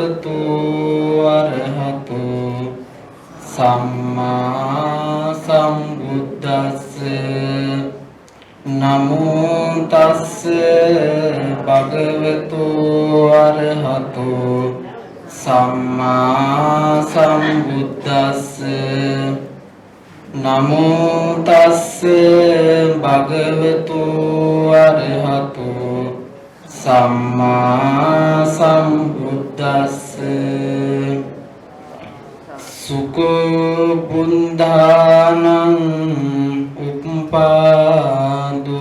භගවතු අරහතු සම්මා සම්බුද්දස්ස නමෝ තස්ස භගවතු අරහතු සම්මා සම්බුද්දස්ස නමෝ තස්ස භගවතු අරහතු සම්මා සම්බුද්දස්ස සුඛෝ බුද්ධානං උප්පාදු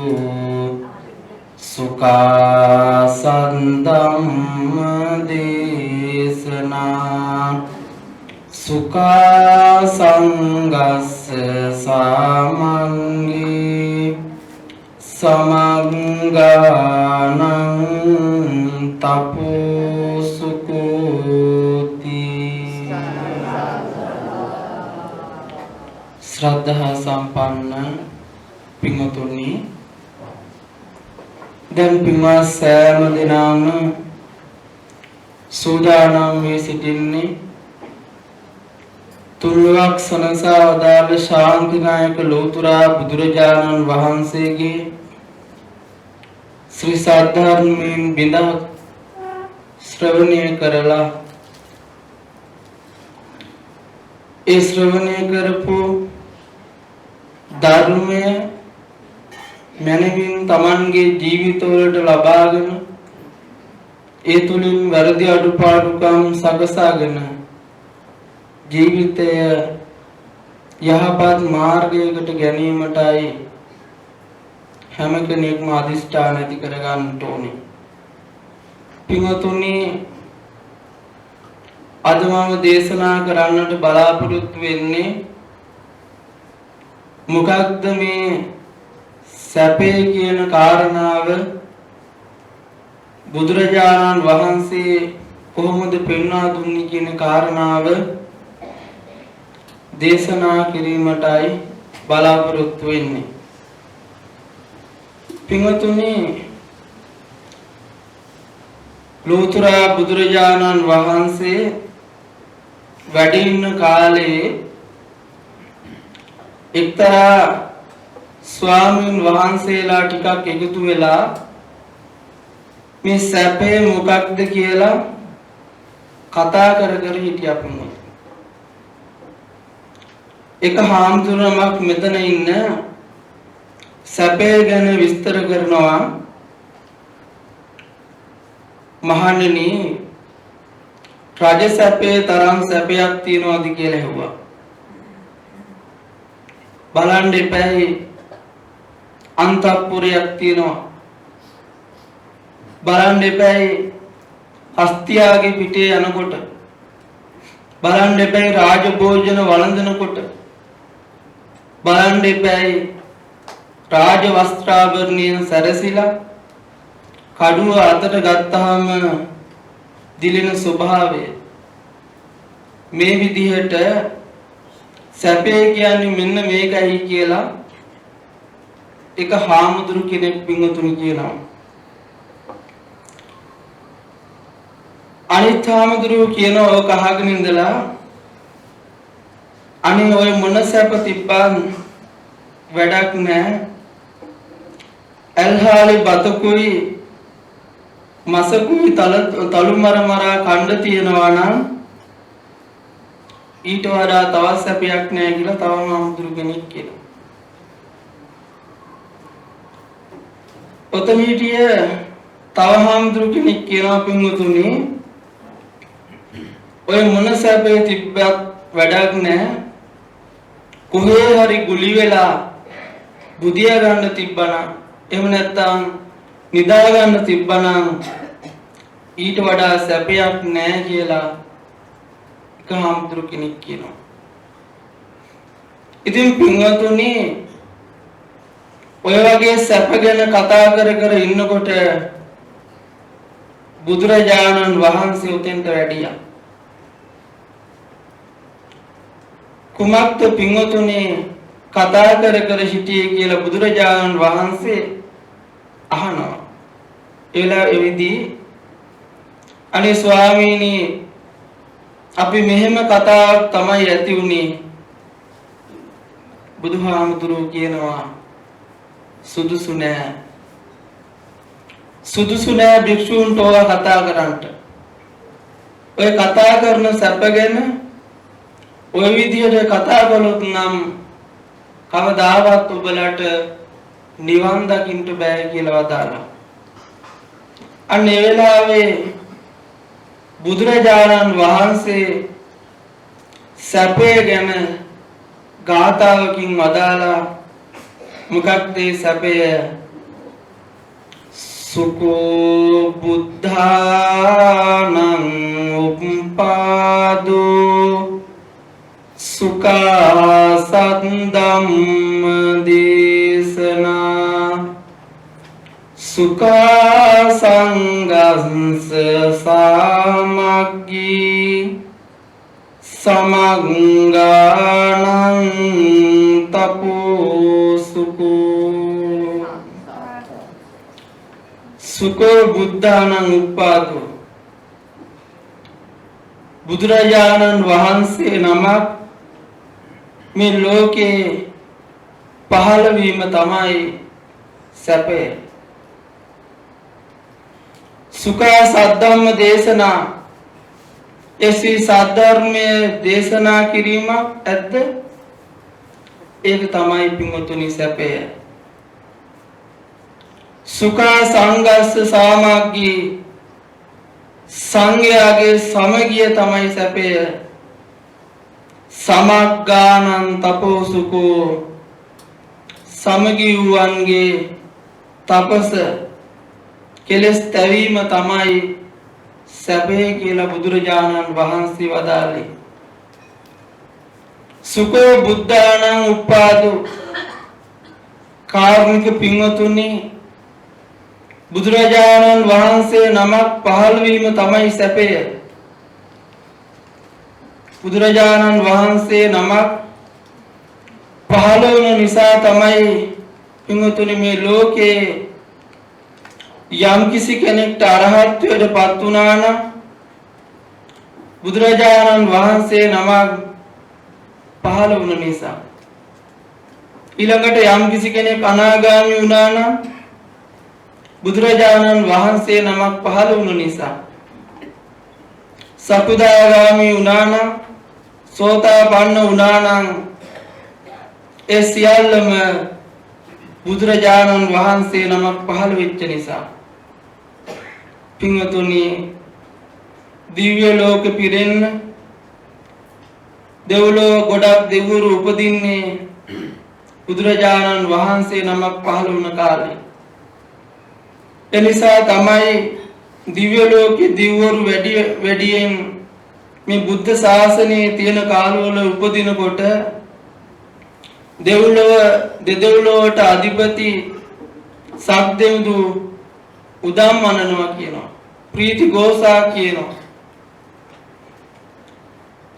සුඛාසන්දම් දේශනා සුඛාසංගස්ස සාමංගී සමංගානං තපෝසුකෝති. ශ්‍රද්ධා සම්පන්න පින්වතුනි, දැන් පින්වත් සෑම දිනම සූදානම් වී සිටින්නේ තුන්ලොවක් සනසා වදාළ ශාන්තිනායක ලෝතුරා බුදුරජාණන් වහන්සේගේ ශ්‍රී සද්ධර්මයෙන් බිඳක් ශ්‍රවණය කරලා ඒ ශ්‍රවණය කරපු ධර්මය මනමින් තමන්ගේ ජීවිතවලට ලබාගෙන ඒ තුලින් වැරදි අඩුපාඩුකම් සකසාගෙන ජීවිතය යහපත් මාර්ගයකට ගැනීමටයි හැම කෙනෙක්ම අදිෂ්ඨාන ඇති කරගන්න ඕනේ. පින්වතුනි, අද මම දේශනා කරන්නට බලාපොරොත්තු වෙන්නේ මොකක්ද මේ සැපේ කියන කාරණාව බුදුරජාණන් වහන්සේ කොහොමද පෙන්වා දුන්නේ කියන කාරණාව දේශනා කිරීමටයි බලාපොරොත්තු වෙන්නේ. පින්වතුනි, ලෝතුරා බුදුරජාණන් වහන්සේ වැඩ ඉන්න කාලේ එක්තරා ස්වාමීන් වහන්සේලා ටිකක් එකතු වෙලා මේ සැපේ මොකක්ද කියලා කතා කර කර හිටියා. පින්වතුනි, එක හාමුදුරුවමක් මෙතන ඉන්න සැපේ ගැන විස්තර කරනවා. මහණෙනි, රජ සැපේ තරම් සැපයක් තියනවාද කියලා ඇහුවා. බලන්න එපැයි, අන්තපුරයක් තියෙනවා. බලන්න එපැයි, හස්තියාගේ පිටේ යනකොට. බලන්න එපැයි, රාජභෝජන වළඳනකොට. බලන්න එපැයි, රාජ වස්ත්‍රාභරණයෙන් සැරසිලා කඩුව අතට ගත්තාම දිලෙන ස්වභාවය. මේ විදිහට සැපේ කියන්නේ මෙන්න මේකයි කියලා එක හාමුදුරු කෙනෙක් පින්වතුනි කියනවා. අනිත් හාමුදුරු කියනවා ඔක අහගෙන ඉඳලා අනේ ඔය මොන සැප තිබ්බත් වැඩක් නැහැ. ඇල්හාලි බතකුයි මසකුයි තලු මරමරා කණ්ඩ තියනවා නම් ඊට වඩා තවත් සැපයක් නැහැ කියලා තව හාමුදුරු කෙනෙක් කියනවා. ඔතන හිටිය තව හාමුදුරු කෙනෙක් කියනවා පින්වතුනි ඔය මොන සැපේ තිබ්බත් වැඩක් නැහැ. කොහේ හරි ගුලි වෙලා බුදියා ගන්න තිබ්බනම් එහෙම නැත්නම් නිදා ගන්න තිබ්බනම් ඊට වඩා සැපයක් නැහැ කියලා එක හාමුදුරු කෙනෙක් කියනවා. ඉතින් පින්වතුනි ඔය වගේ සැප ගැන කතා කර කර ඉන්නකොට බුදුරජාණන් වහන්සේ උතෙන්ට වැඩියා. කුමක්ද පින්වතුනි කතා කර කර සිටියේ කියලා බුදුරජාණන් වහන්සේ අහනවා. එලා එවිදී අනේ ස්වාමීනි අපි මෙහෙම කතාවක් තමයි ඇති උනේ. බුදුහාමුදුරුවෝ කියනවා සුදුසු නෑ. සුදුසු නෑ භික්ෂූන්ට ඕවා කතා කරන්නට. ඔය කතා කරන සැපගෙන ඔය විදිහට කතා කළොත් නම් කවදාවත් ඔබලට නිවන් දකින්න බෑ කියලා වදාළා. අන්න ඒ වෙලාවේ බුදුරජාණන් වහන්සේ සැපේ ගැන ගාථාවකින් වදාලා මොකක්ද ඒ සැපය? සුකෝ බුද්ධානං උප්පාදෝ සුඛා සද්දම්ම දේශනා සුඛා සංගස්ස සාමග්ගී සමග්ගානං තපෝසුකෝ සුකෝ බුද්ධානං උප්පාදෝ බුදුරජාණන් වහන්සේ නමක් මේ ලෝකේ පහළ වීම තමයි සැපය. සුඛා සද්ධම්ම දේශනා එසී සද්ධර්මයේ දේශනා කිරීමක් ඇද්ද? ඒක තමයි පින්වතුනි සැපය. සුඛා සංගස්ස සාමග්ගී සංඝයාගේ සමගිය තමයි සැපය. සමග්ගානං තපෝසුකෝ සමගී වූවන්ගේ තපස කෙලස් තැවීම තමයි සැපේ කියලා බුදුරජාණන් වහන්සේ වදාළේ. සුඛෝ බුද්ධානං උප්පාදෝ කාර්මික පින්වතුනි බුදුරජාණන් වහන්සේ නමක් පහළ වීම තමයි සැපය. බුදුරජාණන් වහන්සේ නමක් පහළ වුණ නිසා තමයි පින්වතුනි මේ ලෝකේ යම් කිසි කෙනෙක්ට අරහත්ත්වයට පත් වුණා නම් බුදුරජාණන් වහන්සේ නමක් පහළ වුණ නිසා. ඊළඟට යම් කිසි කෙනෙක් අනාගාමී වුණා නම් බුදුරජාණන් වහන්සේ නමක් පහළ වුණ නිසා. සකුදාගාමී වුණා නම් සෝතාපන්න වුණා නම් ඒ සියල්ලම බුදුරජාණන් වහන්සේ නමක් පහළ වෙච්ච නිසා. පින්වතුනි දිව්‍ය ලෝක පිරෙන්න දෙව්ලොව ගොඩක් දෙවිවරු උපදින්නේ බුදුරජාණන් වහන්සේ නමක් පහළ වුණ කාලේ. එනිසා තමයි දිව්‍ය ලෝකේ දිව්වරු වැඩියෙන් මේ බුද්ධ ශාසනයේ තියෙන කාලවල උපදිනකොට දෙව්ලොවට අධිපති සක්දෙවිඳු උදම් මනනවා කියනවා. ප්‍රීති ഘോഷා කියනවා.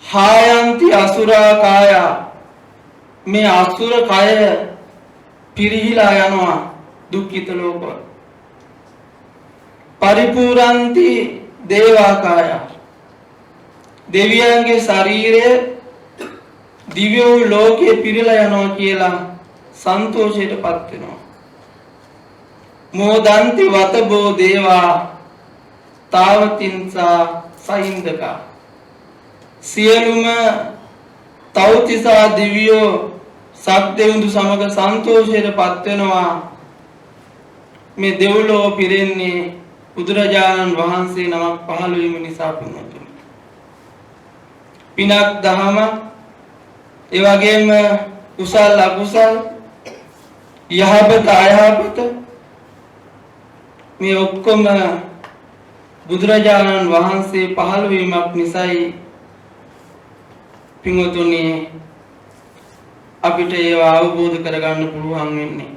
හායන්ති අසුරා කාය මේ අසුර කය පිරිහිලා යනවා දුක්ඛිත ලෝකවල. පරිපූර්ණන්ති දේවාකාය දෙවියන්ගේ ශරීරය දිව්‍ය ලෝකයේ පිරීලා යනවා කියලා සන්තෝෂයටපත් වෙනවා. මොදන්ති වතබෝ දේවා තාවතින්සා සහින්දකා සියලුම තෞතිසා දිව්‍යෝ සක්දෙවිඳු සමග සන්තෝෂයටපත් වෙනවා. මේ දෙව්ලොව පිරෙන්නේ බුදුරජාණන් වහන්සේ නමක් පහළ වීම නිසා පින්වතුනි. පිනක් දහම ඒ වගේම කුසල අකුසල යහපත අයහපත මේ ඔක්කොම බුදුරජාණන් වහන්සේ පහළ වීමක් නිසායි පින්වතුනි අපිට ඒවා අවබෝධ කරගන්න පුළුවන් වෙන්නේ.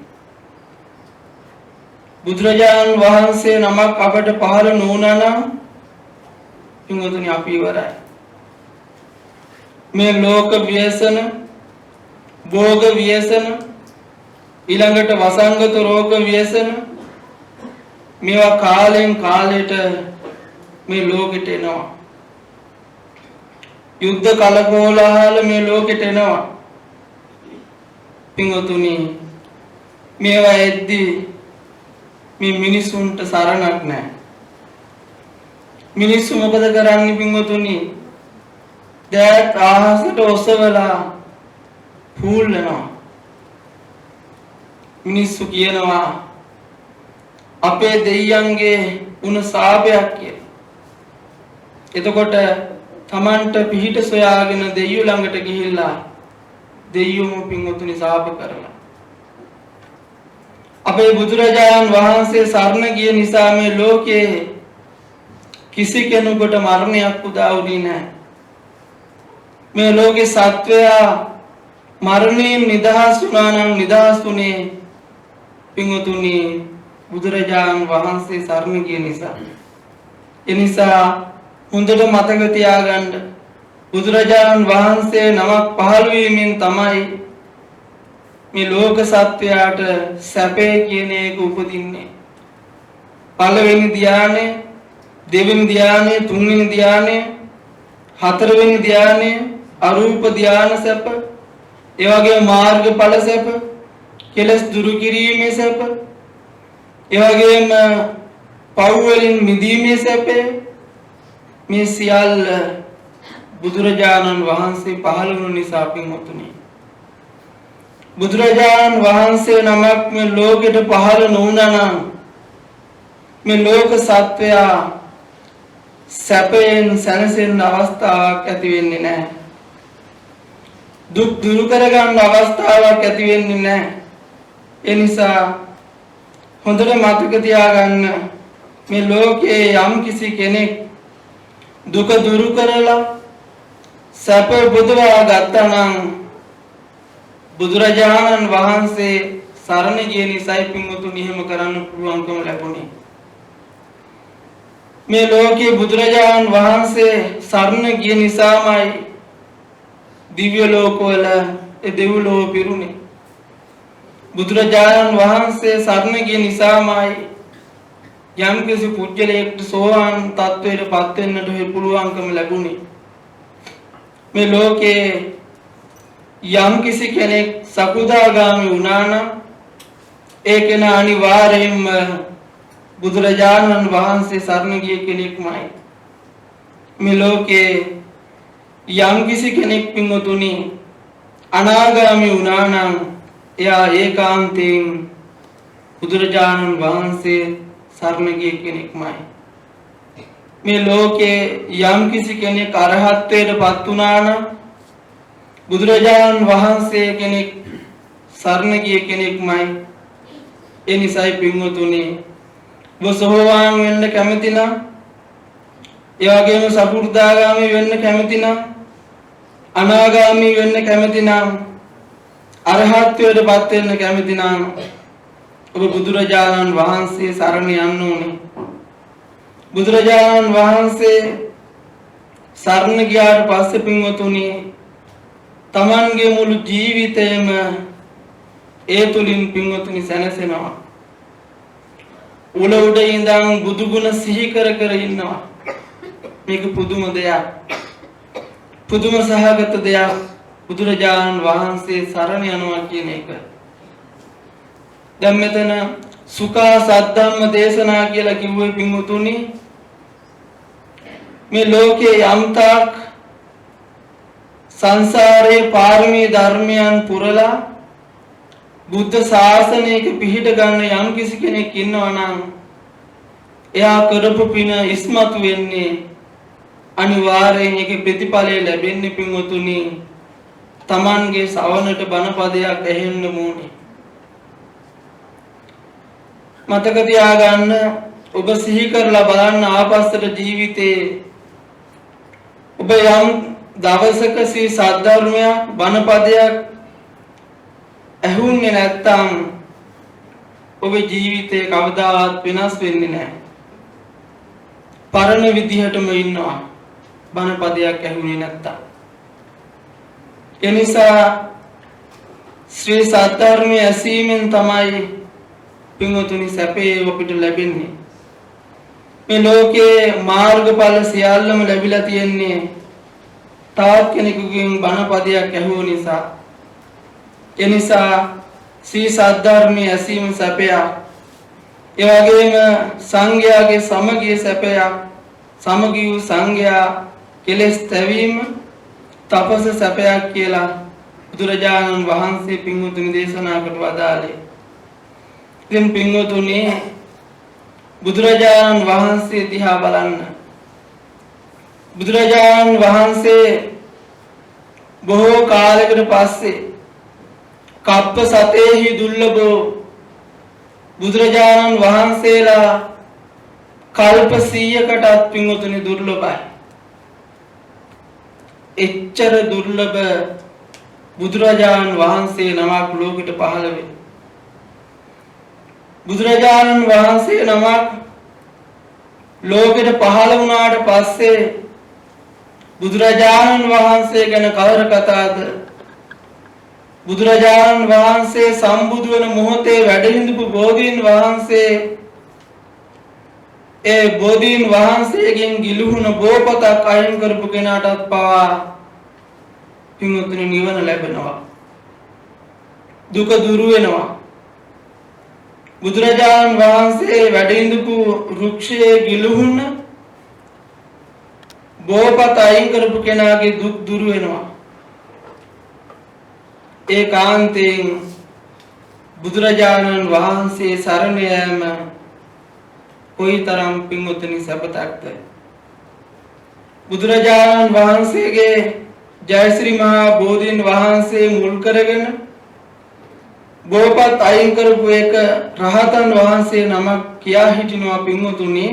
බුදුරජාණන් වහන්සේ නමක් අපට පහළ නොවුණා නම් පින්වතුනි අපි ඉවරයි. මේ ලෝක ව්‍යසන භෝග ව්‍යසන ඊළඟට වසංගත රෝග ව්‍යසන මේවා කාලෙන් කාලයට මේ ලෝකෙට එනවා. යුද්ධ කලකෝලහල මේ ලෝකෙට එනවා. පින්වතුනි මේවා එද්දී මේ මිනිසුන්ට සරණක් නැහැ. මිනිස්සු මොකද කරන්නේ පින්වතුනි? දැත් ආහසට ඔසවලා හූල්නවා. මිනිස්සු කියනවා අපේ දෙයියන්ගේ උණ සාපයක් කියලා. එතකොට තමන්ට පිහිට සොයාගෙන දෙයියෝ ළඟට ගිහිල්ලා දෙයියෝම පින්වතුනි සාප කරලා. අපේ බුදුරජාණන් වහන්සේ සරණ ගිය නිසා මේ ලෝකයේ කිසි කෙනෙකුට මරණයක් උදා වුණේ නැහැ. මේ ලෝකේ සත්වයා මරණයෙන් නිදහස් වුණා නම් නිදහස් වුණේ පින්වතුනි බුදුරජාණන් වහන්සේ සරණ ගිය නිසා. ඒ නිසා හොඳට මතක තියාගන්න බුදුරජාණන් වහන්සේ නමක් පහළ වීමෙන් තමයි මේ ලෝක සත්වයාට සැපේ කියන එක උපදින්නේ. පළවෙනි ධානය, දෙවෙනි ධානය, තුන්වෙනි ධානය, හතරවෙනි ධානය අරූප ධාන සැප, ඒ වගේම මාර්ගඵල සැප, කෙලස් දුරු කිරීමේ සැප, ඒ වගේම පව් වලින් මිදීමේ සැප, මේ සියල්ල බුදුරජාණන් වහන්සේ පහළ වුණ නිසා පින්වතුනි. බුදුරජාණන් වහන්සේ නමක් මේ ලෝකෙට පහළ නොවුණා නම් මේ ලෝක සත්වයා සැපයෙන් සැනසෙන්න අවස්ථාවක් ඇති වෙන්නේ නැහැ. දුක් දුරු කරගන්න අවස්ථාවක් ඇති වෙන්නේ නැහැ. ඒ නිසා හොඳට මතක තියාගන්න මේ ලෝකයේ යම් කිසි කෙනෙක් දුක දුරු කරලා සැප බුදවා ගත්තා නම් බුදුරජාණන් වහන්සේ සරණ ගිය නිසායි පින්වතුනි එහෙම කරන්න පුළුවන්කම ලැබුණේ. මේ ලෝකයේ බුදුරජාණන් වහන්සේ සරණ ගිය නිසාමයි දිව්‍ය ලෝකවල දෙව්ලොව පිරුණේ. බුදුරජාණන් වහන්සේ සරණ ගිය නිසාමයි යම් කිසි පුජ්‍යලයකට සෝවාන් තත්වයට පත් වෙන්නට පුළුවන්කම ලැබුණේ. මේ ලෝකයේ යම් කිසි කෙනෙක් සකුදාගාමී වුණා නම් ඒක අනිවාර්යයෙන්ම බුදුරජාණන් වහන්සේ සරණ ගිය කෙනෙක්මයි. මේ ලෝකයේ යම් කිසි කෙනෙක් පින්වතුනි අනාගාමී වුණා නම් එයා ඒකාන්තයෙන් බුදුරජාණන් වහන්සේ සරණ ගිය කෙනෙක්මයි. මේ ලෝකයේ යම් කිසි කෙනෙක් අරහත්ත්වයට පත් වුණා නම් බුදුරජාණන් වහන්සේ කෙනෙක් සරණ ගිය කෙනෙක්මයි. ඒ නිසායි පින්වතුනි සෝවාන් වෙන්න කැමති නම්, ඒ වගේම සකු르දාගාමී වෙන්න කැමති නම්, අනාගාමී වෙන්න කැමති නම්, අරහත්ත්වයට පත් වෙන්න කැමති නම් ඔබ බුදුරජාණන් වහන්සේ සරණ යන්න ඕනේ. බුදුරජාණන් වහන්සේ සරණ ගියාට පස්සේ පින්වතුනි තමන්ගේ මුළු ජීවිතේම ඒ තුලින් පින්වතුනි සැනසෙනවා. උල උඩ ඉඳන් බුදු ගුණ සිහි කර කර ඉන්නවා. මේක පුදුම දෙයක්. පුදුම සහගත දෙයක්. බුදුරජාණන් වහන්සේ සරණ යනවා කියන එක. දැන් මෙතන සුඛා සද්ධම්ම දේශනා කියලා කිව්වේ පින්වතුනි මේ ලෝකයේ යම්තාක් සංසාරේ පාරමී ධර්මයන් පුරලා බුද්ධ ශාසනයක පිහිට ගන්න යම් කිසි කෙනෙක් ඉන්නවා නම් එයා කරපු පින ඉස්මතු වෙන්නේ අනිවාර්යෙන් ඒකේ ප්‍රතිඵලය ලැබෙන්නේ පින්වතුනි තමන්ගේ ශ්‍රවණට බණපදයක් ඇහෙන්න ඕනේ. මතක තියාගන්න ඔබ සිහි කරලා බලන්න ආපස්සට ජීවිතේ ඔබ යම් දවසක සී සද්ධර්මයක් බණපදයක් ඇහුන්නේ නැත්තම් ඔබේ ජීවිතේ කවදාවත් වෙනස් වෙන්නේ නැහැ. පරණ විදිහටම ඉන්නවා බණපදයක් ඇහුනේ නැත්තම්. ඒ නිසා ශ්‍රී සද්ධර්මයේ ඇසීමෙන් තමයි පින්වතුනි සැපේ අපිට ලැබෙන්නේ. මේ ලෝකයේ මාර්ගඵල සියල්ලම ලැබිලා තියෙන්නේ තවත් කෙනෙකුගෙන් බණපදයක් ඇහුව නිසා එනිසා සී සද්ධර්මයේ ඇසීම සැපයක් ඒ වගේම සංඝයාගේ සමගිය සැපයක් සමගි වූ සංඝයා කෙලෙස් තැවීම තපස සැපයක් කියලා බුදුරජාණන් වහන්සේ පින්වතුනි දේශනා කොට වදාළේ. ඉතින් පින්වතුනි බුදුරජාණන් වහන්සේ දිහා බලන්න. බුදුරජාණන් වහන්සේ බොහෝ කාලයකට පස්සේ කප්ප සතේහි දුර්ලභෝ බුදුරජාණන් වහන්සේලා කල්ප 100කටත් පින්වතුනි දුර්ලභයි. එච්චර දුර්ලභ බුදුරජාණන් වහන්සේ නමක් ලෝකෙට පහළ වෙයි. බුදුරජාණන් වහන්සේ නමක් ලෝකෙට පහළ වුණාට පස්සේ බුදුරජාණන් වහන්සේ ගැන කවර කතාවද? බුදුරජාණන් වහන්සේ සම්බුදු වෙන මොහොතේ වැඩ හිඳපු බෝධීන් වහන්සේ ඒ බෝධීන් වහන්සේගෙන් ගිලුහුණ බෝපතක් අයින් කරපු කෙනාටත් පවා පින්වතුනි නිවන ලැබෙනවා. දුක දුරු වෙනවා. බුදුරජාණන් වහන්සේ වැඩ හිඳපු වෘක්ෂයේ ගිලුහුණ බෝපත අයින් කරපු කෙනාගේ දුක් දුරු වෙනවා. ඒකාන්තයෙන් බුදුරජාණන් වහන්සේ සරණ යාම කොයිතරම් පින්වතුනි සපතක්ද? බුදුරජාණන් වහන්සේගේ ජයශ්‍රී මහා බෝධීන් වහන්සේ මුල් කරගෙන බෝපත් අයින් කරපු එක රහතන් වහන්සේ නමක් කියා හිටිනවා පින්වතුනි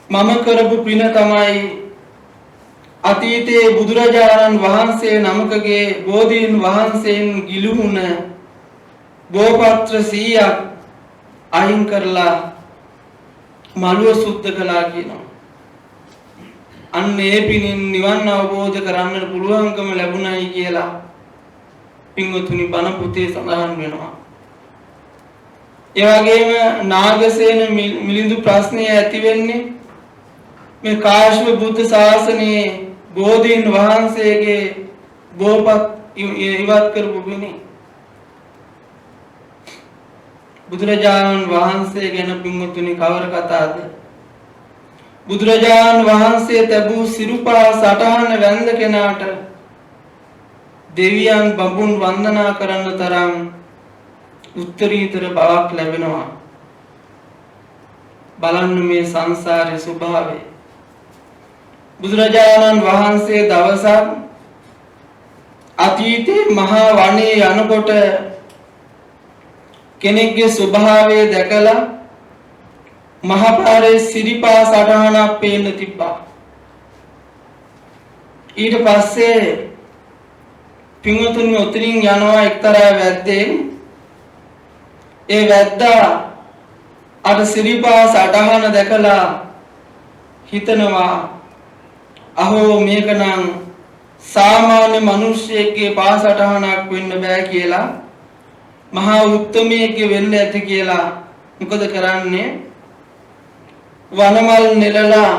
මම කරපු පින තමයි අතීතයේ බුදුරජාණන් වහන්සේ නමකගේ බෝධීන් වහන්සේන් ගිලුහුණ බෝපත්‍ර 100ක් අයින් කරලා මළුව සුද්ධ කළා කියනවා. අන්න ඒ පිනින් නිවන් අවබෝධ කරගන්න පුළුවන්කම ලැබුණයි කියලා පින්වතුනි බණ පොතේ සඳහන් වෙනවා. ඒ වගේම නාගසේන මිලිඳු ප්‍රශ්නය ඇති වෙන්නේ මේ කාශ්‍යප බුද්ධ ශාසනයේ බෝධීන් වහන්සේගේ බෝපත් ඉවත් කරපු පිණි. බුදුරජාණන් වහන්සේ ගැන පින්වතුනි කවර කතාවද? බුදුරජාණන් වහන්සේ තබූ සිරුපා සටහන වැන්ද කෙනාට දෙවියන් බඹුන් වන්දනා කරන්න තරම් උත්තරීතර බවක් ලැබෙනවා. බලන්න මේ සංසාරේ ස්වභාවය. බුදුරජාණන් වහන්සේ දවසක් අතීතේ මහා වනයේ යනකොට කෙනෙක්ගේ ස්වභාවය දැකලා මහා පාරේ සිරිපා සටහනක් පේන්න තිබ්බා. ඊට පස්සේ පින්වතුනි උතරින් යනවා එක්තරා වැද්දෙක්. ඒ වැද්දා අර සිරිපා සටහන දැකලා හිතනවා අහෝ මේකනම් සාමාන්‍ය මිනිස්සෙක්ගේ පාසටහනක් වෙන්න බෑ කියලා මහා උත්තමයෙක්ගේ වෙන්න ඇති කියලා මොකද කරන්නේ? වනමල් නෙලලා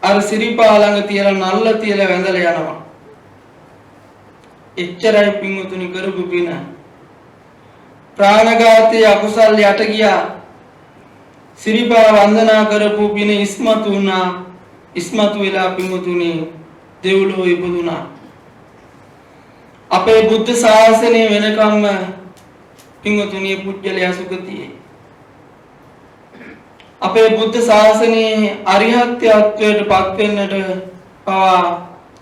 අර සිරිපා ළඟ තියලා නල්ල තියලා වැඳලා යනවා. එච්චරයි පින්වතුනි කරපු පින. ප්‍රාණඝාතයේ අකුසල් යට ගියා. සිරිපා වන්දනා කරපු පින ඉස්මතු වුණා. ඉස්මතු වෙලා පින්වතුනි දෙව්ලොව ඉපදුනා. අපේ බුද්ධ ශාසනය වෙනකම්ම පින්වතුනි පුජ්‍යලයා සුගතියේ. අපේ බුද්ධ ශාසනයේ අරිහත්ත්වයට පත් වෙන්නට පවා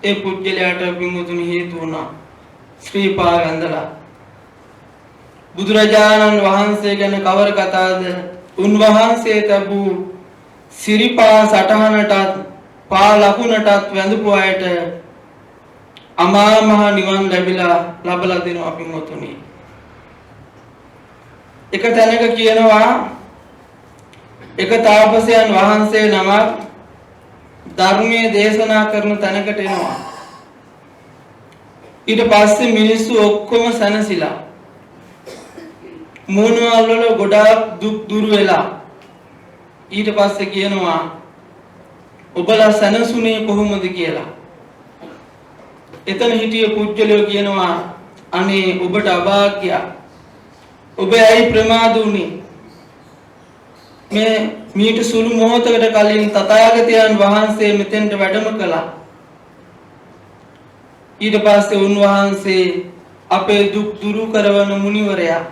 ඒ පුජ්‍යලයාට පින්වතුනි හේතු වුණා. ශ්‍රීපා වැඳලා බුදුරජාණන් වහන්සේ ගැන කවර කතාවද? උන්වහන්සේ තබූ සිරිපා සටහනටත් පා ලකුණටත් වැඳපු අයට අමා මහ නිවන් ලැබලා දෙනවා පින්වතුනි. එක තැනක කියනවා එක තාපසයන් වහන්සේ නමක් ධර්මයේ දේශනා කරන තැනකට එනවා. ඊට පස්සේ මිනිස්සු ඔක්කොම සැනසিলা. මොනවල් වල ගොඩාක් දුක් දුර වෙලා. ඊට පස්සේ කියනවා ඔබලා සැනසුනේ කොහොමද කියලා. එතන හිටිය පුජ්‍යලෝ කියනවා අනේ ඔබට අභාග්‍යයි. ඔබ ඇයි ප්‍රමාද වුනේ? මේ මීට සුළු මොහොතකට කලින් තථාගතයන් වහන්සේ මෙතෙන්ට වැඩම කළා. ඊට පස්සේ උන්වහන්සේ අපේ දුක් දුරු කරවන මුනිවරයා.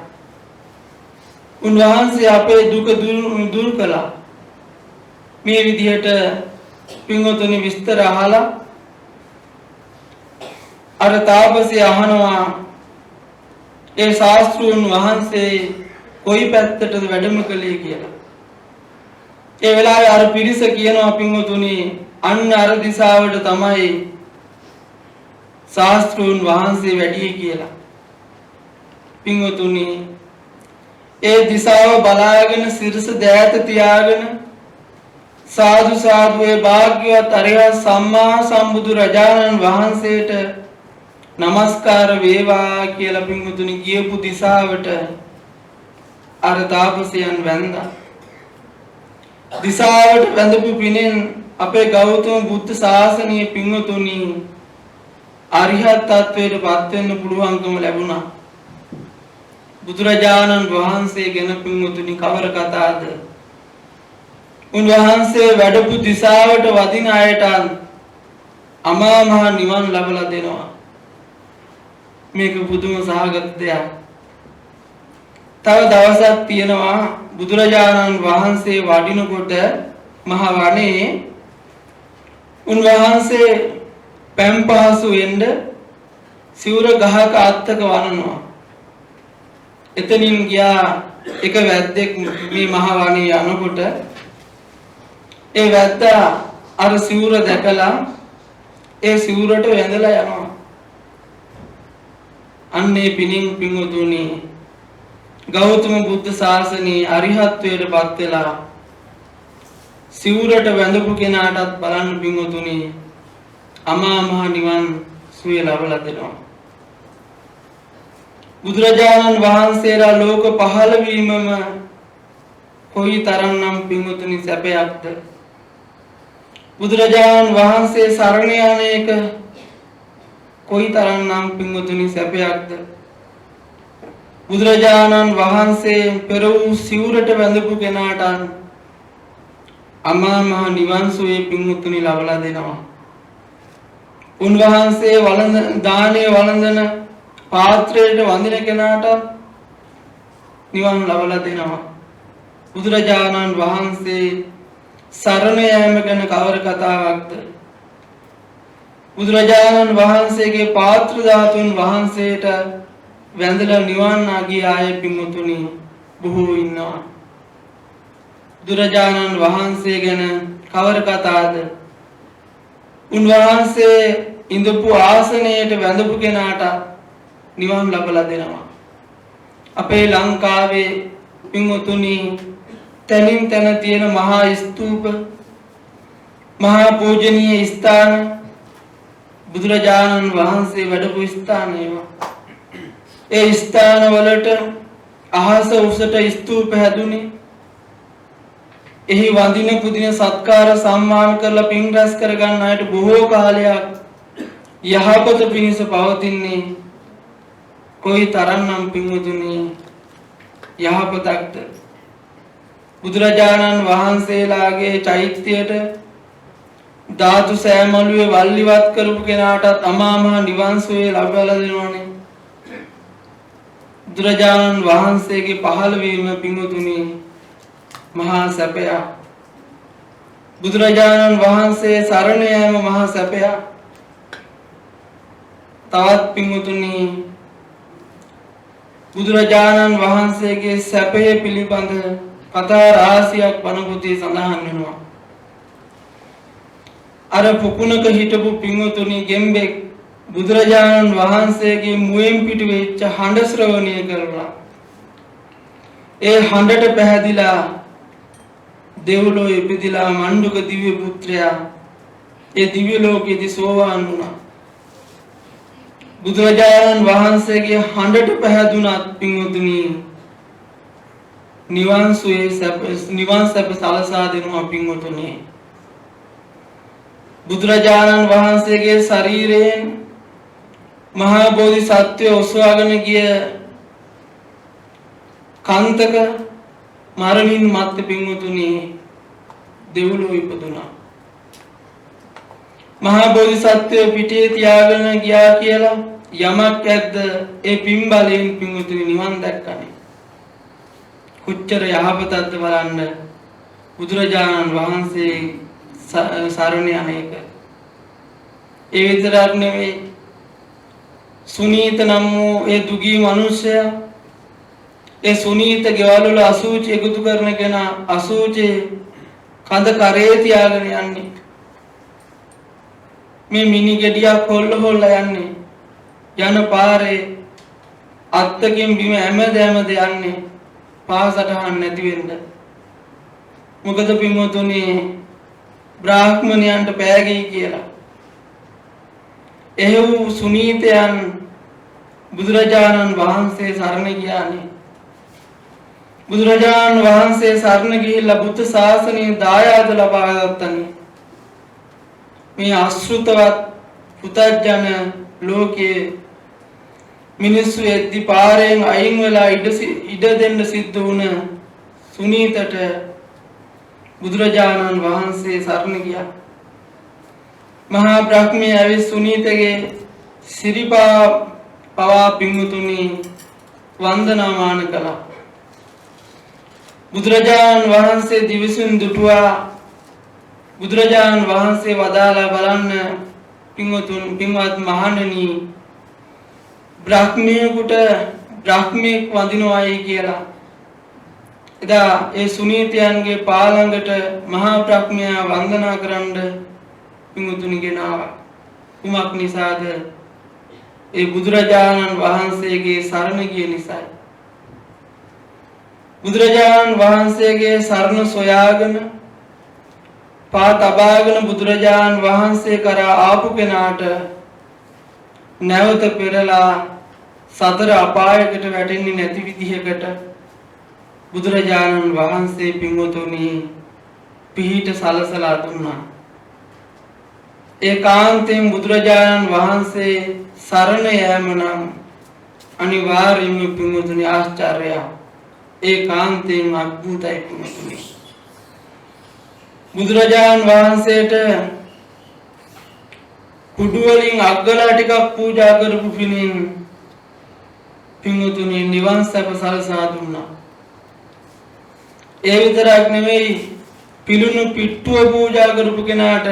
උන්වහන්සේ අපේ දුක දුරු කළා. මේ විදිහට පින්වතුනි විස්තර අහලා අර තාපසී අහනවා ඒ ශාස්ත්‍රූන් වහන්සේ කොයි පැත්තටද වැඩම කළේ කියලා. ඒ වෙලාවේ අර පිරිස කියනවා පින්වතුනි අන්න අර දිශාවට තමයි ශාස්ත්‍රූන් වහන්සේ වැඩියේ කියලා. පින්වතුනි ඒ දිශාව බලාගෙන සිරස දෑත තියාගෙන සාදු සාදු ඒ භාග්‍යවත් අරිහත් සම්මා සම්බුදු රජාණන් වහන්සේට නමස්කාර වේවා කියලා පින්වතුනි ගියපු දිශාවට අර තාපසයන් වැඳා. දිශාවට වැඳපු පිනෙන් අපේ ගෞතම බුද්ධ ශාසනයේ පින්වතුනි අරිහත් ත්වයට පත් වෙන්න පුළුවන්කම ලැබුණා. බුදුරජාණන් වහන්සේ ගැන පින්වතුනි කවර කතාවද? උන්වහන්සේ වැඩපු දිශාවට වදින අයට අමා මහ නිවන් ලබලා දෙනවා. මේක පුදුම සහගත දෙයක්. තව දවසක් තියෙනවා බුදුරජාණන් වහන්සේ වඩිනකොට මහ වනයේ උන්වහන්සේ පැම්පහසු වෙන්න සිවුර ගහක අත්තක වනනවා. එතනින් ගියා එක වැද්දෙක් මේ මහ වනයේ යනකොට ඒ වැද්දා අර සිවුර දැකලා ඒ සිවුරට වැඳලා යනවා. අන්නේ පිනින් පින්වතුනි ගෞතම බුද්ධ ශාසනයේ අරිහත්ත්වයට පත් වෙලා සිවුරට වැඳපු කෙනාටත් බලන්න පින්වතුනි අමා මහ නිවන් සුවය ලබලා දෙනවා. බුදුරජාණන් වහන්සේලා ලෝක පහළ වීමම කොයි තරම්නම් පින්වතුනි සැපයක්ද? බුදුරජාණන් වහන්සේ සරණ යන එක කොයි තරම්නම් පින්වතුනි සැපයක්ද? බුදුරජාණන් වහන්සේ පෙර වූ සිවුරට වැඳපු කෙනාට අමා මහ නිවන් සුවේ පින්වතුනි ලබලා දෙනවා. උන්වහන්සේ දානේ වළඳන පාත්‍රයට වඳින කෙනාට නිවන් ලබලා දෙනවා. බුදුරජාණන් වහන්සේ සරණ යාම ගැන කවර කතාවක්ද? බුදුරජාණන් වහන්සේගේ පාත්‍ර ධාතුන් වහන්සේට වැඳලා නිවන් ආගිය අය පින්වතුනි බොහෝ ඉන්නවා. බුදුරජාණන් වහන්සේ ගැන කවර කතාවද? උන්වහන්සේ ඉඳපු ආසනයට වැඳපු කෙනාට නිවන් ලබලා දෙනවා. අපේ ලංකාවේ පින්වතුනි තනින් තන තියෙන මහා ස්තූප මහා පූජනීය ස්ථාන බුදුරජාණන් වහන්සේ වැඩපු ස්ථාන ඒවා. ඒ ස්ථාන වලට අහස උසට ස්තූප හැදුනේ. එහි වඳින පුදින සත්කාර සම්මාන කරලා පින් රැස් කර ගන්න අයට බොහෝ කාලයක් යහපත පිණිස පවතින්නේ කොයි තරම්නම් පින්වතුනි යහපතක්ද? බුදුරජාණන් වහන්සේලාගේ චෛත්‍යයට ධාතු සෑමලුවේ වල්ලිවත් කරපු කෙනාටත් අමා මහ නිවන් සුවය ලබලා දෙනවනේ. බුදුරජාණන් වහන්සේගේ පහළ වීම පින්වතුනි මහා සැපයක්. බුදුරජාණන් වහන්සේ සරණ යාම මහා සැපයක්. තවත් පින්වතුනි බුදුරජාණන් වහන්සේගේ සැපය පිළිබඳ කතා රාශියක් බණ පොතේ සඳහන් වෙනවා. අර පුකුණක හිටපු පින්වතුනි ගෙම්බෙක් බුදුරජාණන් වහන්සේගේ මුවෙන් පිට වෙච්ච හඬ ශ්‍රවණය කරලා ඒ හඬට පැහැදිලා දෙව්ලොව ඉපදිලා මණ්ඩුක දිව්‍ය පුත්‍රයා ඒ දිව්‍ය ලෝකයේදී සෝවාන් වුණා. බුදුරජාණන් වහන්සේගේ හඬට පැහැදුනත් පින්වතුනි නිවන් සැප සලසා දෙනවා පින්වතුනි. බුදුරජාණන් වහන්සේගේ ශරීරයෙන් මහා බෝධිසත්වය ඔසවාගෙන ගිය කාන්තක මරණින් මත්තේ පින්වතුනි දෙව්ලොව ඉපදුනා. මහා බෝධිසත්වය පිටේ තියාගෙන ගියා කියලා යමක් ඇද්ද? ඒ පින් බලයෙන් පින්වතුනි නිවන් දැක්කනේ. කොච්චර යහපතක්ද බලන්න. බුදුරජාණන් වහන්සේ සරණ යන එක. ඒ විතරක් නෙවෙයි, සුනීත නම් වූ ඒ දුගී මිනිසයා ඒ සුනීත ගෙවල් වල අසුචි එකතු කරන කෙනා අසුචි කඳ කරේ තියාගෙන යන්නේ. මේ මිනි ගෙඩියක් හොල්ල යන්නේ. යන පාරේ අත්තකින් බිම හැමද යන්නේ. පාසටහන් නැති වෙන්න. මොකද පින්වතුනි බ්‍රාහ්මණයන්ට පෑගී කියලා. එහෙව් සුනීතයන් බුදුරජාණන් වහන්සේ සරණ ගියානේ. බුදුරජාණන් වහන්සේ සරණ ගිහිල්ලා බුද්ධ ශාසනයේ දායාද ලබා ගත්තනේ. මේ අශෘතවත් පුතජන ලෝකයේ මිනිස්සු එද්දි පාරෙන් අයින් වෙලා ඉඩ දෙන්න සිද්ධ වුණ සුනීතට බුදුරජාණන් වහන්සේ සරණ ගියා. මහා බ්‍රහ්මී ඇවිත් සුනීතගේ සිරිපා පවා පින්වතුනි වන්දනාමාන කළා. බුදුරජාණන් වහන්සේ දිවිසින් දුටුවා. බුදුරජාණන් වහන්සේ වදාලා බලන්න පින්වත් මහණෙනි, බ්‍රහ්මියෙකුට බ්‍රහ්මියෙක් වඳිනවායි කියලා. එදා ඒ සුනීතයන්ගේ පාළඟට මහා බ්‍රහ්මයා වන්දනා කරන්න පින්වතුනි ගෙනාවා. කුමක් නිසාද? ඒ බුදුරජාණන් වහන්සේගේ සරණ ගිය නිසායි. බුදුරජාණන් වහන්සේගේ සරණ සොයාගෙන පා තබාගෙන බුදුරජාණන් වහන්සේ කරා ආපු කෙනාට නැවත පෙරලා සතර අපායකට වැටෙන්නේ නැති විදිහකට බුදුරජාණන් වහන්සේ පින්වතුනි පිහිට සලසලා දුන්නා. ඒකාන්තයෙන් බුදුරජාණන් වහන්සේ සරණ යෑම නම් අනිවාර්යයෙන්ම පින්වතුනි ආශ්චර්යයක්. ඒකාන්තයෙන් අద్භූතයි පින්වතුනි. බුදුරජාණන් වහන්සේට කුඩු වලින් අග්ගලා ටිකක් පූජා කරපු පිණින් පින්වතුනි නිවන් සැප සලසා දුන්නා. ඒ විතරක් නෙවෙයි, පිළුණු පිට්ටුව පූජා කරපු කෙනාට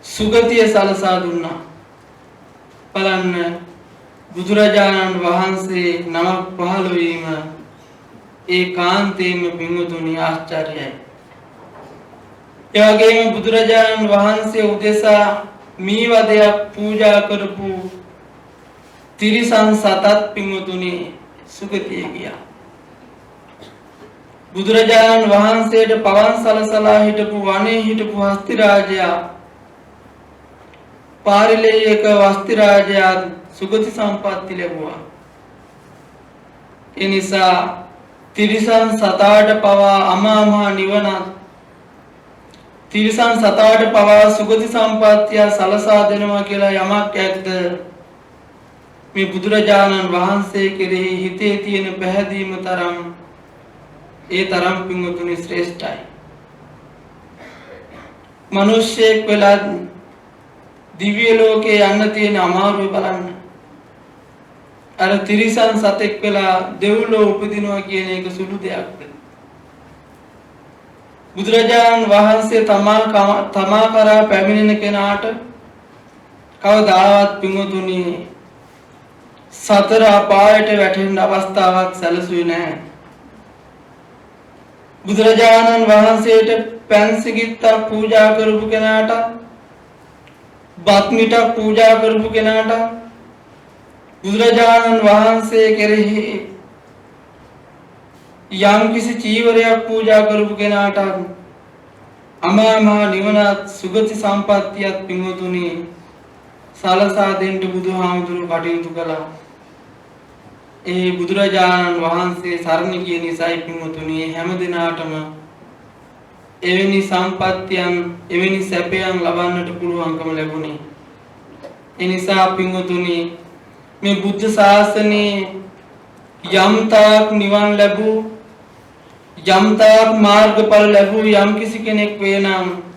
සුගතිය සලසා දුන්නා. බලන්න බුදුරජාණන් වහන්සේ නමක් පහළ වීම ඒකාන්තයෙන්ම පින්වතුනි ආශ්චර්යයි. ඒ වගේම බුදුරජාණන් වහන්සේ උදෙසා මීවදයක් පූජා කරපු තිරිසන් සතත් පින්වතුනි සුගතිය ගියා. බුදුරජාණන් වහන්සේට පවන් සලසලා හිටපු වනේ හිටපු හස්ති රාජයා පාරිලේයක වස්ති රාජයා සුගති සම්පatti ලැබුවා. ඒ නිසා තිරිසන් සතාට පවා අමාමහා නිවනත් තිරිසන් සතාට පවා සුගති සම්පත්තිය සලසා දෙනවා කියලා යමක් ඇද්ද? මේ බුදුරජාණන් වහන්සේ කෙරෙහි හිතේ තියෙන පැහැදීම තරම් ඒ තරම් පින්වතුනි ශ්‍රේෂ්ඨයි. මිනිස්සෙක් වෙලා දිව්‍ය ලෝකේ යන්න තියෙන අමාරුව බලන්න. අර තිරිසන් සතෙක් වෙලා දෙව්ලොව උපදිනවා කියන එක සුළු දෙයක්ද? බුදුරජාණන් වහන්සේ තමා කරා පැමිණෙන කෙනාට කවදාවත් පින්වතුනි සතර අපායට වැටෙන්න අවස්ථාවක් සැලසුවේ නැහැ. බුදුරජාණන් වහන්සේට පැන්සිගිත්තක් පූජා කරපු කෙනාට, බත් මිටක් පූජා කරපු කෙනාට, බුදුරජාණන් වහන්සේ කෙරෙහි යම් කිසි චීවරයක් පූජා කරපු කෙනාට අමා මහ නිවනත් සුගති සම්පත්තියත් පින්වතුනි සලසා දෙන්න බුදුහාමුදුරුවෝ කටයුතු කළා. ඒ බුදුරජාණන් වහන්සේ සරණ ගිය නිසායි පින්වතුනි හැම දිනාටම එවැනි සම්පත්තියන් එවැනි සැපයන් ලබන්නට පුළුවන්කම ලැබුණේ. එනිසා පින්වතුනි මේ බුද්ධ ශාසනයේ යම්තාක් නිවන් ලැබූ යම්තාක් මාර්ගඵල ලැබූ යම් කිසි කෙනෙක් වේ නම්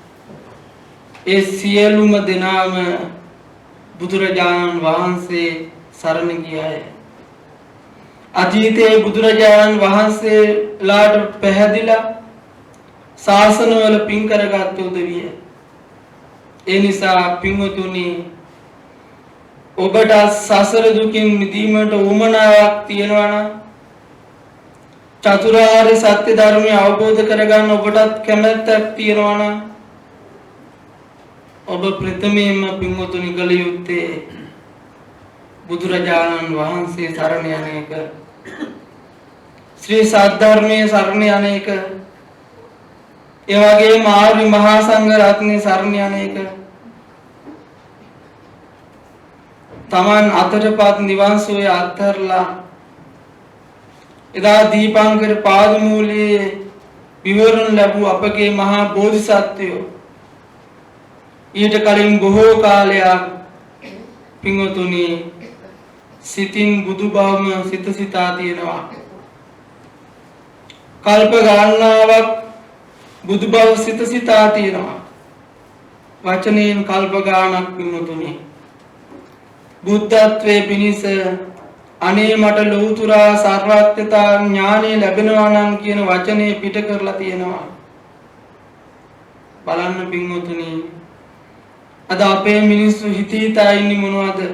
ඒ සියලුම දෙනාම බුදුරජාණන් වහන්සේ සරණ ගියාය. අතීතයේ බුදුරජාණන් වහන්සේලාට පැහැදිලා ශාසනවල පින් කරගත් උදවිය. ඒ නිසා පින්වතුනි ඔබට සසර දුකින් මිදීමට උවමනාවක් තියෙනවා නම් චතුරාර්ය සත්‍ය ධර්මය අවබෝධ කරගන්න ඔබටත් කැමැත්තක් තියෙනවා නම් ඔබ ප්‍රථමයෙන්ම පින්වතුනි කළ යුත්තේ බුදුරජාණන් වහන්සේ සරණ යන එක. ශ්‍රී සද්ධර්මයේ සරණ යන එක. ඒ වගේම ආර්ය මහා සංඝ රත්නයේ සරණ යන එක. තමන් අතටපත් නිවන් සෝය අත්හැරලා එදා දීපංකර පාදමූලයේ විවරණ ලැබූ අපගේ මහා බෝධිසත්වයෝ ඊට කලින් බොහෝ කාලයක් පින්වතුනි සිතින් බුදුබවම සිත සිතා තියෙනවා. කල්ප ගණනාවක් බුදුබව සිත සිතා තියෙනවා. වචනයෙන් කල්ප ගාණක් පින්වතුනි බුද්ධත්වයේ පිණිස අනේ මට ලෞතුරා සර්වඥතා ඥානෙ ලැබෙනවා නම් කියන වචනේ පිට කරලා තියෙනවා. බලන්න පින්වතුනි අද අපේ මිනිස්සු හිතා ඉන්නේ මොනවද?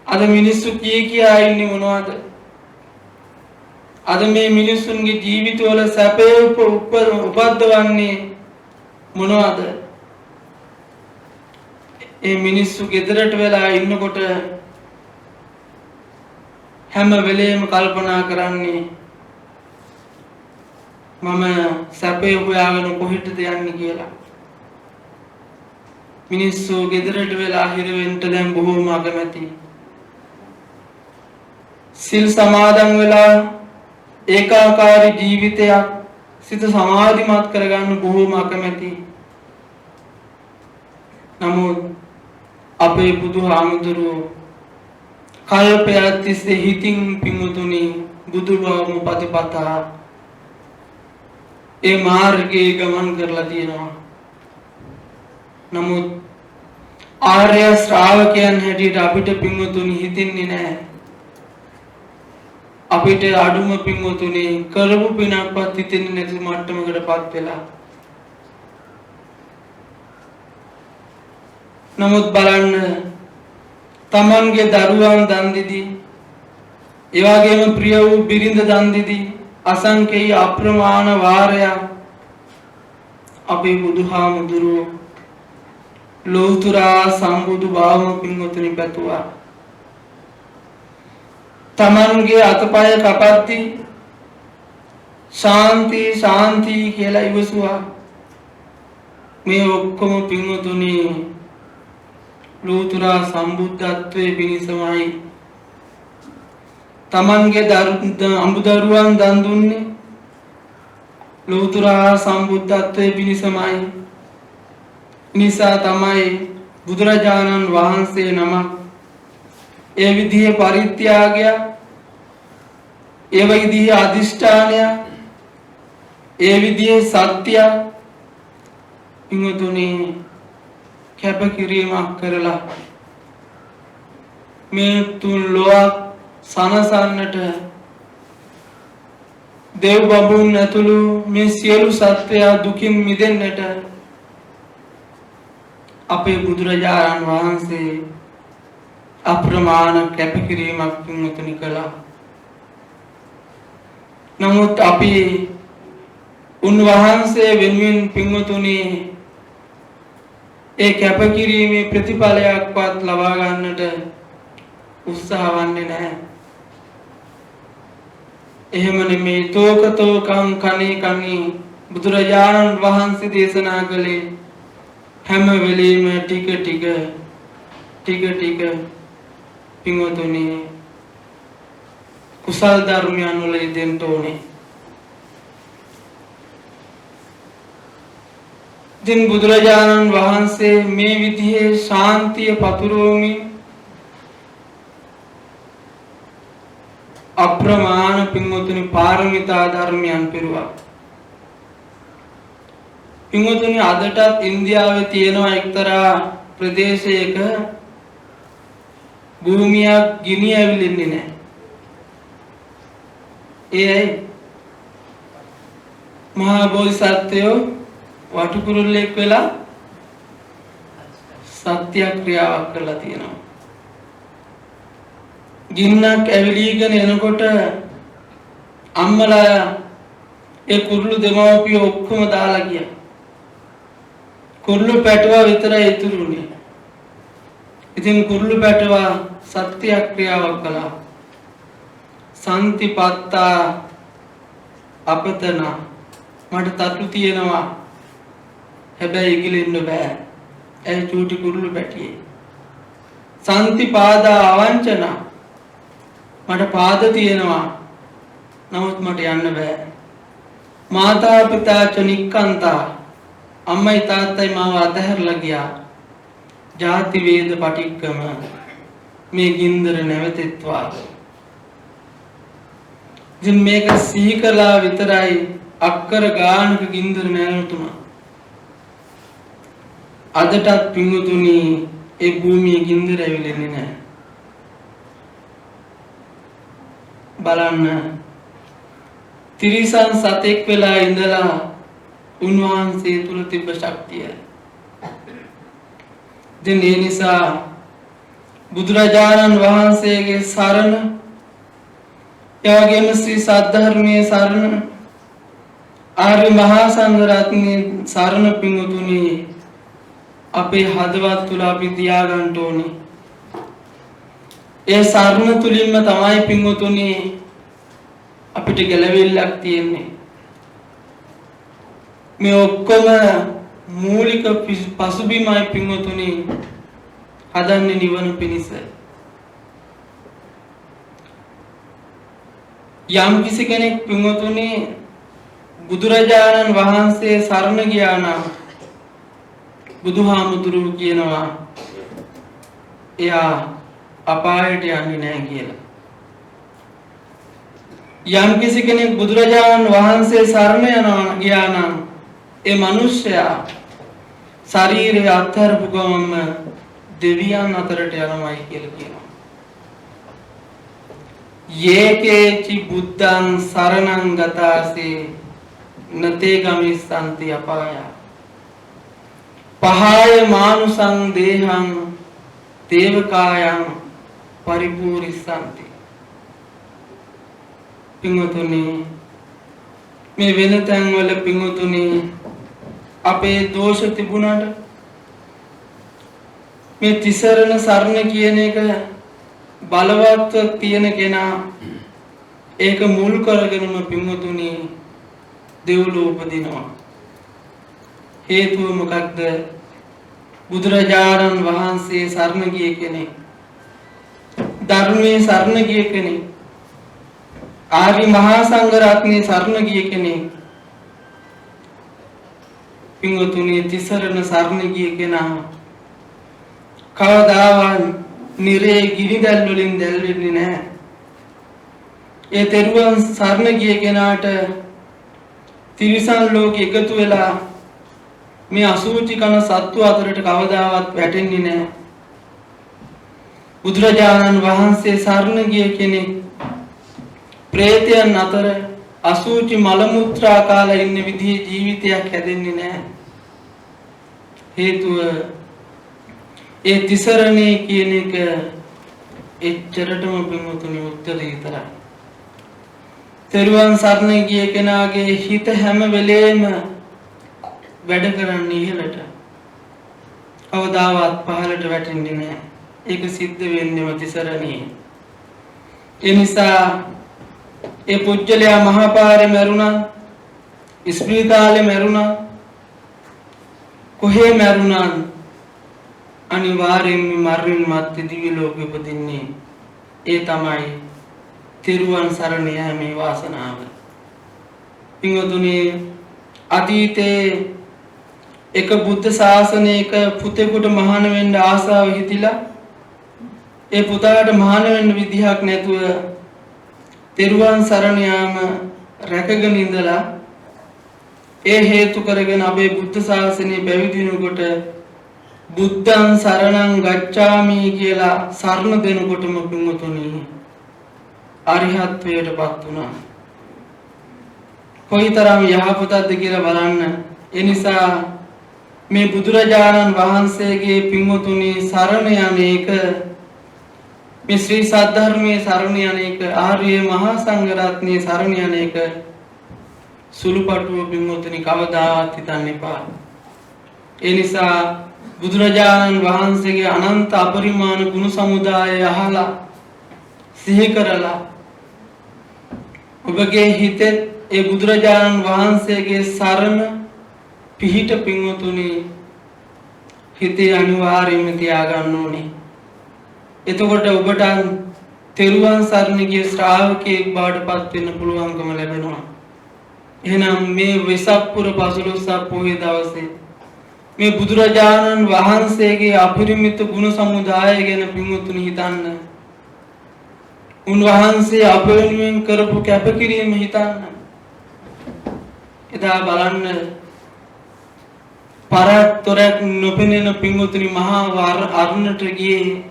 අද මිනිස්සු කියා ඉන්නේ මොනවද? අද මේ මිනිස්සුන්ගේ ජීවිතවල සැපේ උපද්දවන්නේ මොනවද? ඒ මිනිස්සු ගෙදරට වෙලා ඉන්නකොට හැම වෙලේම කල්පනා කරන්නේ මම සැපේ හොයාගෙන කොහෙටද යන්නේ කියලා. මිනිස්සු ගෙදරට වෙලා හිර වෙන්න දැන් බොහෝම අකමැති. සිල් සමාදන් වෙලා ඒකාකාරී ජීවිතයක් සිත සමාධිමත් කරගන්න බොහෝම අකමැති. නමුත් අපේ බුදුහාමුදුරුවෝ කල්පයක් තිස්සේ හිතින් පින්වතුනි බුදුබවම ප්‍රතිපතා ඒ මාර්ගයේ ගමන් කරලා තියෙනවා. නමුත් ආර්ය ශ්‍රාවකයන් හැටියට අපිට පින්වතුනි හිතින්නේ නැහැ. අපිට අඩුම පින්වතුනි කරපු පිනක්වත් හිතෙන්නේ නැති මට්ටමකටපත් වෙලා. නමුත් බලන්න තමන්ගේ දරුවන් දන් දෙදී ඒ වගේම ප්‍රිය වූ බිරිඳ දන් දෙදී අසංකේය අප්‍රමාණ වාරයක් අපේ බුදුහාමුදුරුවෝ ලෝතුරා සම්බුදු බවම පින්වතුනි පැතුවා. තමන්ගේ අතපය කපද්දී ශාන්ති ශාන්ති කියලා ඉවසුවා. මේ ඔක්කොම පින්වතුනි ලෝතුරා සම්බුද්ධත්වයේ පිණිසමයි. තමන්ගේ අඹදරුවන් දන් දුන්නේ ලෝතුරා සම්බුද්ධත්වයේ පිණිසමයි. නිසා තමයි බුදුරජාණන් වහන්සේ නමක් ඒ විදිහේ පරිත්‍යාගය ඒ විදිහේ අදිෂ්ඨානය ඒ විදිහේ සත්‍ය පින්වතුනි කැපකිරීමක් කරලා මේ තුන් ලෝක සනසන්නට දේව බඹුන් ඇතුළු මේ සියලු සත්වයා දුකින් මිදෙන්නට අපේ බුදුරජාණන් වහන්සේ අප්‍රමාණ කැපකිරීමක් පින්වතුනි කළා. නමුත් අපි උන්වහන්සේ වෙනුවෙන් පින්වතුනි ඒ කැපකිරීමේ ප්‍රතිඵලයක්වත් ලබා ගන්නට උත්සාහ වන්නේ නැහැ. එහෙම නෙමේ තෝකතෝකං කණේ කණේ බුදුරජාණන් වහන්සේ දේශනා කළේ හැම වෙලෙම ටික ටික පින්වතුනි කුසල් ධර්මයන් වල යෙදෙන්න ඕනේ. दिन බුදුරජාණන් වහන්සේ මේ විදිහේ ශාන්තිය පතුරවමින් අප්‍රමාණ පින්වතුනි පාරමිතා ධර්මයන් පිරුවා. පින්වතුනි අදටත් ඉන්දියාවේ තියෙනවා එක්තරා ප්‍රදේශයක භූමියක් ගිනි ඇවිලෙන්නේ නැහැ. ඒයි මහා බෝධිසත්වයෝ වටුකුරුල්ලෙක් වෙලා සත්‍යක්‍රියාවක් කරලා තියෙනවා. ගින්නක් ඇවිලීගෙන එනකොට අම්මලා ඒ කුරුළු දෙමව්පියෝ ඔක්කොම දාලා ගියා. කුරුළු පැටවා විතරයි ඉතුරුනේ. ඉතින් කුරුළු පැටවා සත්‍යක්‍රියාවක් කළා. සම්තිපත්තා අපතන මට තටු තියෙනවා. හැබැයි ඉගිලෙන්න බෑ. ඒ චූටි කුරුළු පැටියේ. සම්තිපාදා අවංචන මට පාද තියෙනවා. නමුත් මට යන්න බෑ. මාතා පිතා චනික්කන්තා අම්මයි තාත්තයි මාව අතහැරලා ගියා. ජාති වේද පටික්කම මේ ගින්දර නැවතෙත්වා. ඉතින් මේක සීකලා විතරයි අක්කර ගානක ගින්දර නැවතුණා. අදටත් පිංගුතුනි ඒ භූමියේ ගින්දර ඇවිලෙන්නේ නැහැ. බලන්න තිරිසන් සතෙක් වෙලා ඉඳලා උන්වහන්සේ තුල තිබ්බ ශක්තිය. දැන් ඒ නිසා බුදුරජාණන් වහන්සේගේ සරණ එවැගේම ශ්‍රී සද්ධර්මයේ සරණ ආර්ය මහා සංඝ රත්නයේ සරණ පිංගුතුනි අපේ හදවත් තුල අපි තියාගන්න ඕනේ. ඒ සරණ තුලින්ම තමයි පිංගුතුනි අපිට ගැලවිල්ලක් තියෙන්නේ. මේ ඔක්කොම මූලික පසුබිමයි පිංගුතුනි හදන්නේ නිවන පිණිස. යම් කිසි කෙනෙක් පිංගුතුනි බුදුරජාණන් වහන්සේ සරණ ගියා නම් බුදුහාමුදුරුවෝ කියනවා එයා අපායට යන්නේ නැහැ කියලා. යම් කිසි කෙනෙක් බුදුරජාණන් වහන්සේ සරණ යනවා ගියා නම් ඒ මිනිසයා ශරීරය අත්හැරපු ගමන්ම දෙවියන් අතරට යනවායි කියලා කියනවා. යේකේචි බුද්ධං සරණං ගතාසේ නතේ ගමිස්සන්ති අපාය. පහාය මානුසං දේහං දේවකායං පරිපූරිස්සන්ති. පිංගුතුනි මේ වෙන තැන්වල පිංගුතුනි අපේ දෝෂ තිබුණාට මේ තිසරණ සරණ කියන එක බලවත්ව තියෙන කෙනා ඒක මුල් කරගෙනම පිංගුතුනි දෙව්ලොව උපදිනවා. හේතුව මොකක්ද? බුදුරජාණන් වහන්සේ සරණ ගිය කෙනෙක්, ධර්මයේ සරණ ගිය කෙනෙක්, ආර්ය මහා සංඝ රත්නයේ සරණ ගිය කෙනෙක්. පිංගුතුනි තිසරණ සරණ ගිය කෙනා කවදාවත් නිරේ ගිනි දැල් වලින් දැල් වෙන්නේ නැහැ. ඒ තෙරුවන් සරණ ගිය කෙනාට තිරිසන් ලෝකෙ එකතු වෙලා මේ අසුචි කන සත්තු අතරට කවදාවත් වැටෙන්නේ නැහැ. බුදුරජාණන් වහන්සේ සරණ ගිය කෙනෙක් ප්‍රේතයන් අතර අසුචි මල මුත්‍රා කාලා ඉන්න විදිහේ ජීවිතයක් හැදෙන්නේ නැහැ. හේතුව ඒ තිසරණේ කියන එක එච්චරටම පින්වතුනි උත්තර විතරයි. තෙරුවන් සරණ ගිය කෙනාගේ හිත හැම වෙලේම වැඩ කරන්නේ ඉහළට. කවදාවත් පහළට වැටෙන්නේ නැහැ. ඒක සිද්ධ වෙන්නේම තිසරණේ. ඒ නිසා ඒ පුජ්‍යලයා මහපාරේ මැරුණා, ඉස්පිරිතාලේ මැරුණා, කොහේ මැරුණා අනිවාර්යෙන්ම මරණින් මත්තේ දිව්‍ය ලෝකෙ උපදින්නේ. ඒ තමයි තිරුවන් සරණ යාමේ වාසනාව. පින්වතුනි අතීතේ එක බුද්ධ ශාසනයක පුතෙකුට මහාන වෙන්න ආසාව හිතිලා ඒ පුතාට මහාන වෙන්න විදිහක් නැතුව තෙරුවන් සරණ යාම රැකගෙන ඉඳලා ඒ හේතු කරගෙන අපේ බුද්ධ ශාසනය පැවිදි වෙනකොට බුද්ධං සරණං ගච්ඡාමි කියලා සරණ දෙනකොටම පින්වතුනි අරිහත්ත්වයටපත් වුණා. කොයිතරම් යහපතක්ද කියලා බලන්න. ඒ නිසා මේ බුදුරජාණන් වහන්සේගේ පින්වතුනි සරණ යන්නේක මේ ශ්‍රී සද්ධර්මයේ සරණ යන්නේක ආර්ය මහා සංඝ රත්නයේ සරණ යන්නේක සුළුපටුව පින්වතුනි කවදාවත් හිතන්න එපා. ඒ නිසා බුදුරජාණන් වහන්සේගේ අනන්ත අපරිමාණ ගුණ සමුදාය අහලා සිහි කරලා ඔබගේ හිතේ ඒ බුදුරජාණන් වහන්සේගේ සරණ පිහිට පින්වතුනි හිතේ අනිවාර්යයෙන්ම තියාගන්න ඕනේ. එතකොට ඔබට තෙරුවන් සරණ ගිය ශ්‍රාවකයෙක් බවට පත් වෙන්න පුළුවන්කම ලැබෙනවා. එහෙනම් මේ වෙසක් පුර 15 පොහොය දවසේ මේ බුදුරජාණන් වහන්සේගේ අපරිමිත ගුණ සමුදාය ගැන පින්වතුනි හිතන්න. උන්වහන්සේ අප වෙනුවෙන් කරපු කැපකිරීම හිතන්න. එදා බලන්න පරතරක් නොපෙනෙන පින්වතුනි මහා අරණට ගියේ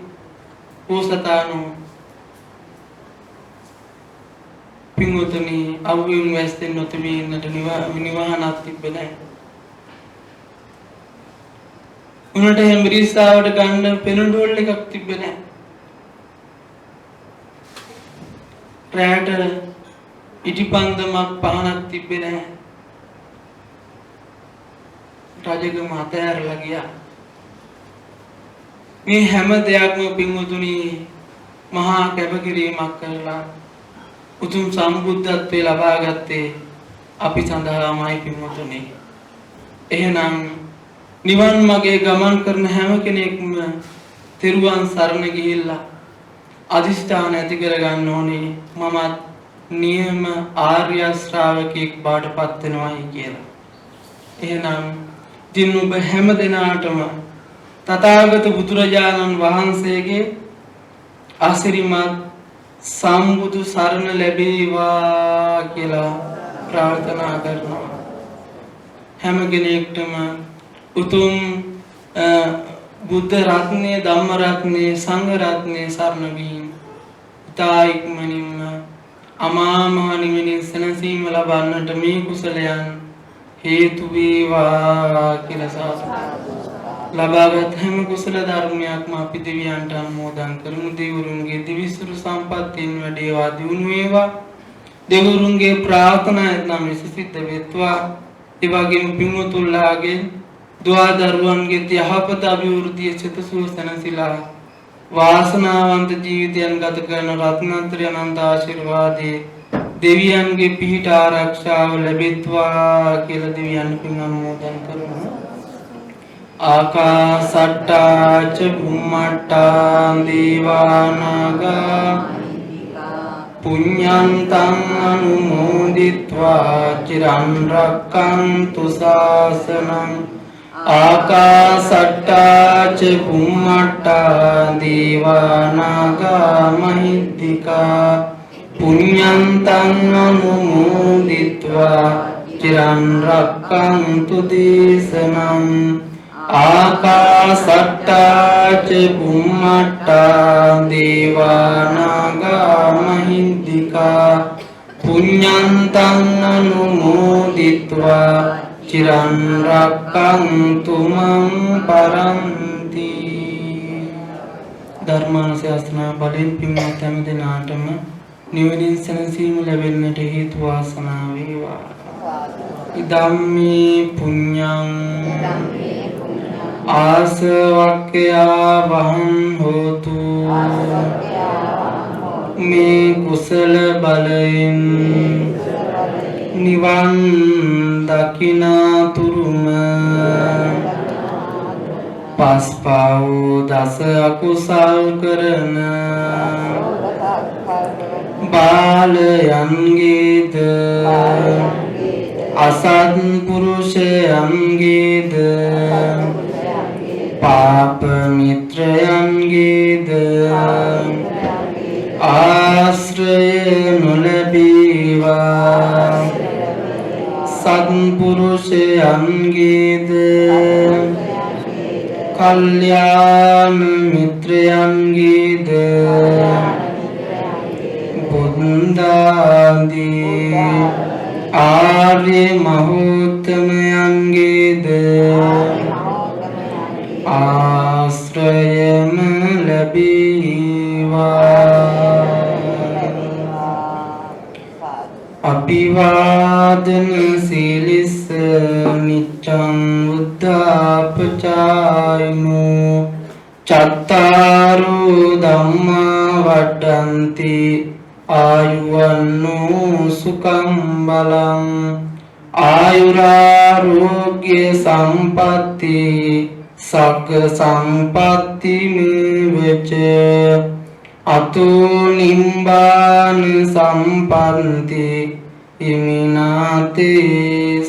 පෝසතාණෝ පින්වතුනි අවුන් වැස්තෙන් නොතමී ඉන්නට නිවහනක් තිබ්බේ නැහැ. උනට මිරිස්සාවට ගන්න පෙනුඩෝල් එකක් තිබ්බේ නැහැ. රැට ඉටිපන්දමක් පහනක් තිබ්බේ නැහැ. රජගම අතෑරලා ගියා. මේ හැම දෙයක්ම පින්වතුනි මහා කැපකිරීමක් කරලා උතුම් සම්බුද්ධත්වයේ ලබා ගත්තේ අපි සඳහාමයි පින්වතුනි. එහෙනම් නිවන් මාගේ ගමන් කරන හැම කෙනෙක්ම තෙරුවන් සරණ ගිහිල්ලා අදිෂ්ඨාන ඇති කර ගන්න ඕනේ මමත් නියම ආර්ය ශ්‍රාවකෙක් බාටපත් වෙනවායි කියලා. එහෙනම් දින ඔබ හැම දිනාටම තථාගත බුදුරජාණන් වහන්සේගේ ආශිර්වාද සම්බුදු සරණ ලැබේවා කියලා ප්‍රාර්ථනා කරනවා. හැම කෙනෙක්ටම උතුම් බුද්ධ රත්නයේ ධම්ම රත්නයේ සංඝ රත්නයේ සරණ වීම තායික්මනින්ම අමා මහ නිවනින් සැනසීම ලබන්නට මේ කුසලයන් හේතු වේවා කියලා සාදුනා. ලබාගත් හැම කුසල ධර්මයක්ම අපි දෙවියන්ට අනුමෝදන් කරමු. දෙවිවරුන්ගේ දිවිසුරු සම්පත්තියෙන් වැඩේවා දියුණු වේවා. දෙවිවරුන්ගේ ප්‍රාර්ථනා නම් සිද්ධ වෙත්වා. ඒ වගේම පින්වතුන්ලාගේ දුවා දරුවන්ගේ යහපත අභිවෘද්ධිය සිතසුව සැනසීලා වාසනාවන්ත ජීවිතයන් ගත කරන රත්නත්‍රය අනන්ත ආශිර්වාදේ දෙවියන්ගේ පිහිට ආරක්ෂාව ලැබෙත්වා කියලා දෙවියන් පින් අනුමෝදන් කරමු. ආකාසට්ටා ච බුම්මට්ටා දීවානාගා පුඤ්ඤන්තං අනුමෝදිත්වා චිරන් රක්ඛන්තු ශාසනං. ආකාසට්ටා ච බුම්මට්ටා දීවානාගා මහිද්దికා පුඤ්ඤන්තං අනුමෝදිත්වා චිරන් රක්ඛන්තු දේශනං. ආකාසට්ටා ච බුම්මට්ටා දීවානාගා මහිද්దికා පුඤ්ඤන්තං අනුමෝදිත්වා චිරන් රක්ඛන්තු මං පරන්ති. ධර්මානුශාසනා බලෙන් පින්වත් හැම දිනාටම නිවනින් සැනසීම ලැබෙන්නට හේතු වාසනා වේවා. ඉදම්මේ පුඤ්ඤං ආසවක්ඛයා වහං හෝතු. මේ කුසල බලයෙන් නිවන් දකිනාතුරුම පස්පව් දස අකුසල් කරන බාලයන්ගේද අසත්පුරුෂයන්ගේද පාප මිත්‍රයන්ගේද ආශ්‍රය නොලැබේවා සත්පුරුෂයන්ගේද කල්යාණ මිත්‍රයන්ගේද බුද්ධාදී ආර්ය මහෝත්තමයන්ගේද ආශ්‍රයම ලැබේවා. අභිවාදන සීලිස්ස නිච්ඡං උද්ධාපචායිනෝ චත්තාරෝ ධම්මා වඩ්ඩන්ති ආයුවන්නෝ සුඛං බලං ආයුරාෝග්‍ය සම්පatti සග්ග සම්පatti මෙවච අතෝ නිම්බාන සම්පන්ති ඉමිනාතේ